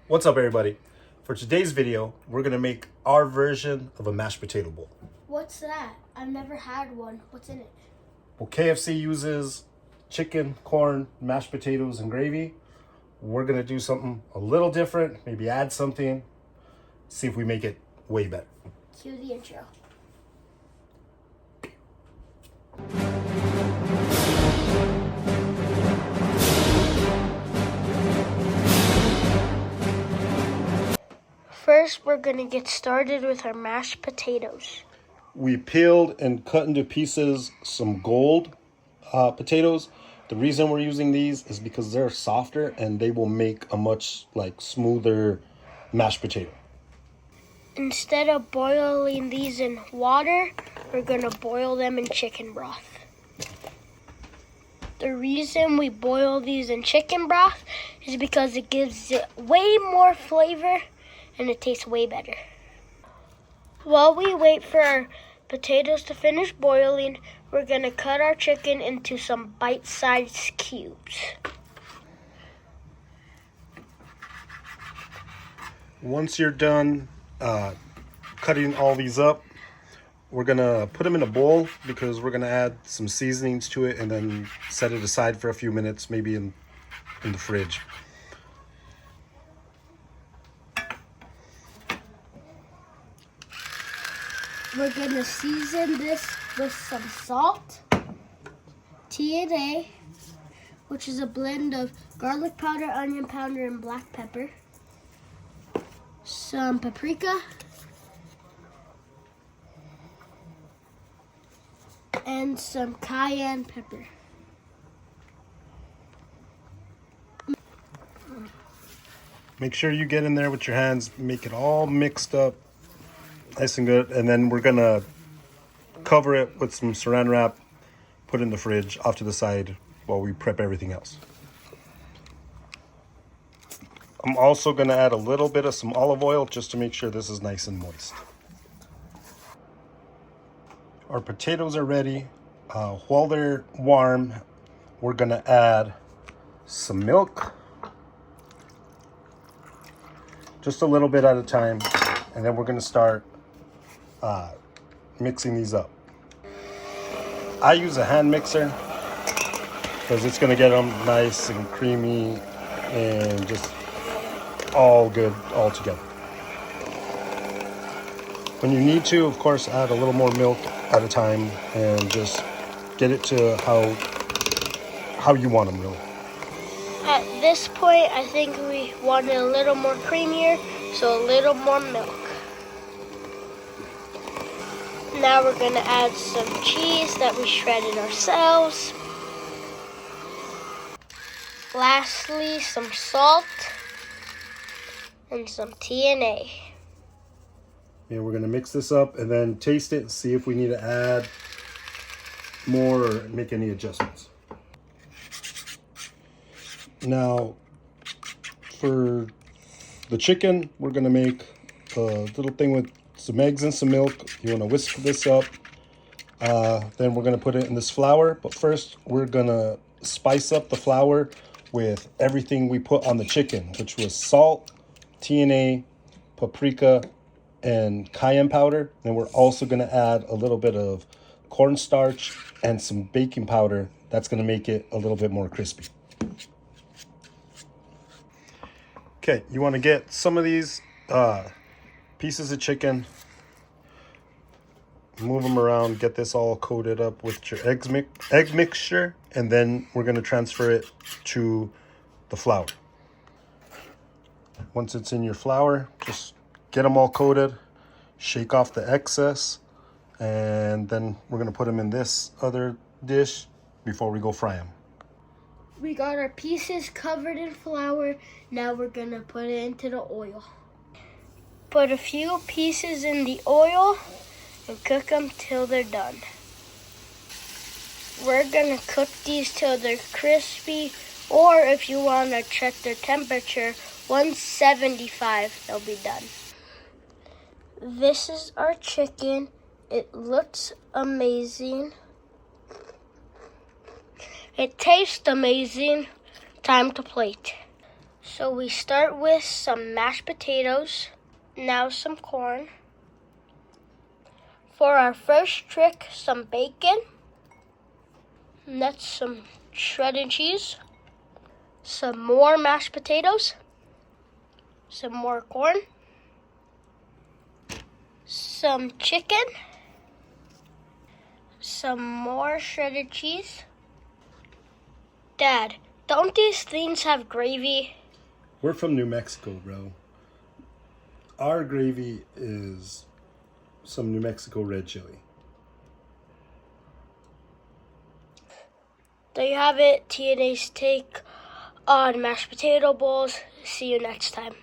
What's up, everybody? For today's video, we're gonna make our version of a mashed potato bowl. What's that? I've never had one. What's in it? Well, KFC uses chicken, corn, mashed potatoes, and gravy. We're gonna do something a little different, maybe add something, see if we make it way better. Cue the intro. First, we're gonna get started with our mashed potatoes. We peeled and cut into pieces some gold potatoes. The reason we're using these is because they're softer and they will make a much smoother mashed potato. Instead of boiling these in water, we're gonna boil them in chicken broth. The reason we boil these in chicken broth is because it gives it way more flavor and it tastes way better. While we wait for our potatoes to finish boiling, we're gonna cut our chicken into some bite-sized cubes. Once you're done cutting all these up, we're gonna put them in a bowl because we're gonna add some seasonings to it and then set it aside for a few minutes, maybe in the fridge. We're gonna season this with some salt, TnA, which is a blend of garlic powder, onion powder, and black pepper, some paprika, and some cayenne pepper. Make sure you get in there with your hands, make it all mixed up nice and good, and then we're gonna cover it with some saran wrap, put it in the fridge off to the side while we prep everything else. I'm also gonna add a little bit of some olive oil just to make sure this is nice and moist. Our potatoes are ready. While they're warm, we're gonna add some milk, just a little bit at a time, and then we're gonna start mixing these up. I use a hand mixer because it's gonna get them nice and creamy and just all good all together. When you need to, of course, add a little more milk at a time and just get it to how you want them, really. At this point, I think we want it a little more creamier, so a little more milk. Now we're gonna add some cheese that we shredded ourselves. Lastly, some salt and some TnA. Yeah, we're gonna mix this up and then taste it and see if we need to add more or make any adjustments. Now, for the chicken, we're gonna make a little thing with some eggs and some milk. You want to whisk this up. Then we're going to put it in this flour. But first, we're going to spice up the flour with everything we put on the chicken, which was salt, TnA, paprika, and cayenne powder. And we're also going to add a little bit of cornstarch and some baking powder. That's going to make it a little bit more crispy. Okay, you want to get some of these pieces of chicken, move them around, get this all coated up with your egg mixture, and then we're going to transfer it to the flour. Once it's in your flour, just get them all coated, shake off the excess, and then we're going to put them in this other dish before we go fry them. We got our pieces covered in flour. Now we're gonna put it into the oil. Put a few pieces in the oil and cook them till they're done. We're gonna cook these till they're crispy, or if you want to check their temperature, 175, they'll be done. This is our chicken. It looks amazing. It tastes amazing. Time to plate. So we start with some mashed potatoes, now some corn. For our first trick, some bacon, next some shredded cheese, some more mashed potatoes, some more corn, some chicken, some more shredded cheese. Dad, don't these things have gravy? We're from New Mexico, bro. Our gravy is some New Mexico red chili. There you have it, TnA's take on mashed potato bowls. See you next time.